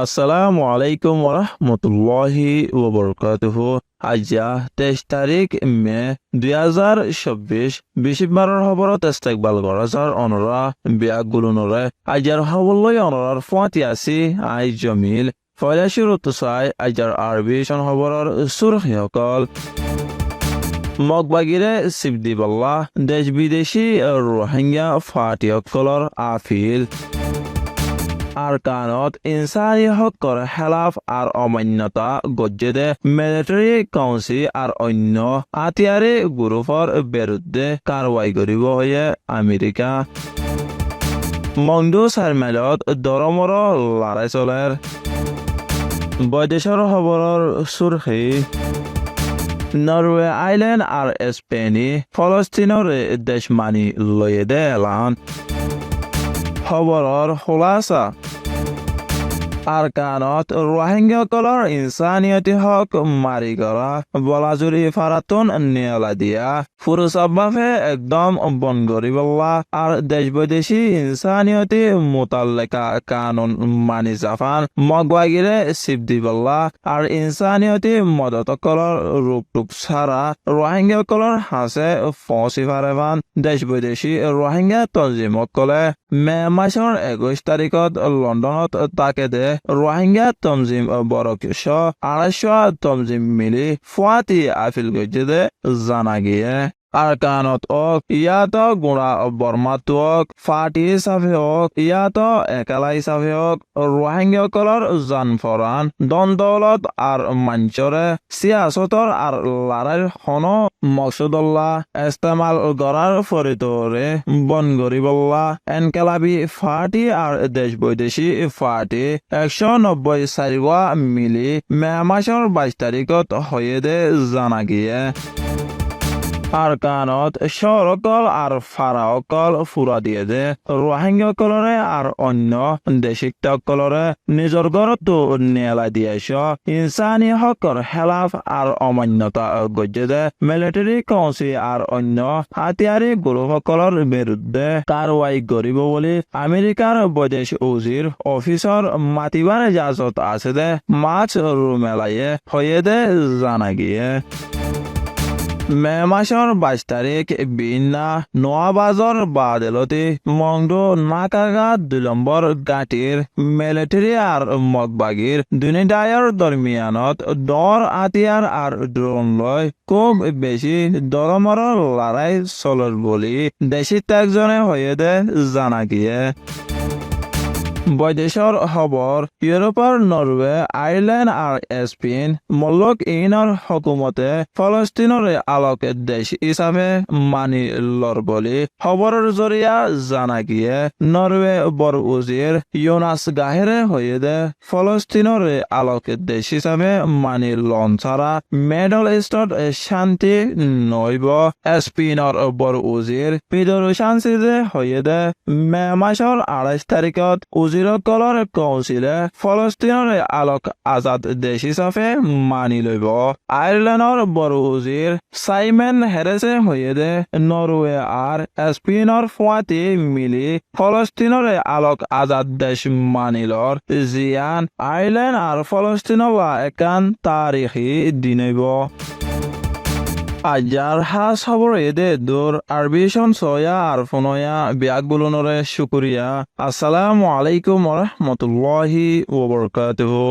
আসসালামু আলাইকুম ওরহমতুল্লাহি ওবরকাতুহু। আজ্জা 23 তারিখ মে 2024 বৃহস্পতিবাৰৰ খবৰত ইস্তেকবাল গৰজাৰ অনৰা বিয়াগুলনৰে আজ্জাৰ খবৰলৈ অনৰাৰ ফুৱাতি আছে আই জমিল ফয়লাশিৰ উত্তচাই আজ্জাৰ আৰবি চন খবৰৰ সুৰক্ষীসকল মগবাগিৰে চিবদিবাল্লাহ দেশ বিদেশী ৰোহিংগা ফাটিসকলৰ আফিল আরকানত ইনসানি হকৰ খেলাফ আর অমান্যতা গজ্জেদে মিলিটারি কাউন্সিল আর অন্য আতিয়াৰী গ্ৰুপৰ বিৰুদ্ধে কাৰৱাই কৰিব হয়ে আমেৰিকা মংডু চাৰমেলত দৰমৰ লৰাই চলেৰ বৈদেশৰ খবৰৰ সুৰক্ষী নৰৱে আইলেণ্ড আর স্পেইনে ফলস্তিনৰ দেশ মানি লয়ে দে এলান খবৰৰ খোলাসা আরকানত রোহিঙ্গাসকলৰ ইনসানিয়তি হক মারি করা বলাজুরি ফারাতুন নিয়লা দিয়া ফুরুসাবাফে একদম বন গরিবল্লা আর দেশ বৈদেশী ইনসানিয়তি মোতাল্লেকা কানুন মানি জাফান মগবাগিরে সিবদিবল্লা আর ইনসানিয়তি মদতসকলৰ রূপটুপ ছাড়া রোহিঙ্গাসকলৰ হাসে ফসি ফারেবান দেশ বৈদেশী রোহিঙ্গা তঞ্জিমসকলে মে মাসৰ 21 তাৰিখত লণ্ডনত তাকে দে রোহিঙ্গা তঞ্জিম বরকিশ 250 তঞ্জিম মিলি ফুয়াতি আফিল গজ্জেদে জানা গিয়ে আরকানত ইয়াত গুণা বর্মাত্মক ফাটি হিচাপে ইয়াত একেলা হিচাপে রোহিঙ্গাসকলৰ জানফৰান দণ্ডলত আর মঞ্চৰে সিয়াসতৰ আর লড়াইৰ হন মকসুদুল্লাহ ইস্তেমাল করার ফরিতরে বন গরিবল্লা এনকেলাবি ফাটি আর দেশ বৈদেশী ফাটি 194 মিলি মে মাসৰ 22 তাৰিখত হয়ে দে জানা গিয়ে আরকানত শহরসকল আর ফারাসকল ফুরা দিয়ে দে রোহিঙ্গাসকলরে আর অন্য দেশিকসকলরে নিজর ঘরত নেলা দিয়েছ ইনসানি হকৰ খেলাফ আর অমান্যতা গজ্জে দে মিলিটারি কাউন্সিল আর অন্য হাতিয়াৰী গ্ৰুপসকলৰ বিৰুদ্ধে কাৰৱাই কৰিব বুলি আমেরিকার বৈদেশ উজির অফিসর মাতিবার ইজাজত আছে দে মাছ রুমেলাইয়ে হয়ে দে জানা গিয়ে মে মাসৰ 22 তাৰিখ বিনা নোয়াবাজৰ বাদেলতে মংডু নাকাগা 2 নম্বৰ গাঁটিৰ মিলিটারি আর মগবাগির দুনিদায়ৰ দৰমিয়ানত দৰ আতিয়াৰ আর ড্রোন লৈ খুব বেশি দৰমৰ লড়াই চলৰ বুলি দেশী একজনে হয়ে দে জানা গিয়ে বৈদেশৰ খবৰ ইউৰোপৰ নৰৱে আয়াৰলেণ্ড আর স্পেন মল্লক ইনৰ হকুমতে ফলস্তিনৰ আলোকে দেশ হিচাপে মানি লৰ বুলি খবৰৰ জৰিয়া জানা গিয়ে নৰৱে বৰ উজিৰ ইউনাস গাহেৰে হয়ে দে ফলস্তিনৰ আলোকে দেশ হিচাপে মানি লন ছাড়া মিডল ইষ্টত শান্তি নইব স্পেইনৰ বৰ উজিৰ পিডৰ শান্তিৰে হয়ে দে মে মাসৰ 28 তাৰিখত উজিৰসকলৰ কাউন্সিলে ফলস্তিনৰ আলোক আজাদ দেশ হিচাপে মানি লব আয়াৰলেণ্ডৰ বৰ উজিৰ সাইমন হেৰেছে হয়ে দে নৰৱে আর স্পেইনৰ ফুৱাতি মিলি ফলস্তিনৰ আলোক আজাদ দেশ মানিলৰ জিয়ান আয়াৰলেণ্ড আর ফলস্তিনলা একান তাৰিখী দিনব আজ্জার হাস খবর এদে দূর আরবিশন সয়া আর ফোনয়া বিয়াকবুলনরে শুকুরিয়া আসসালামু আলাইকুম ওয়া রাহমাতুল্লাহি ওয়া বারাকাতুহু।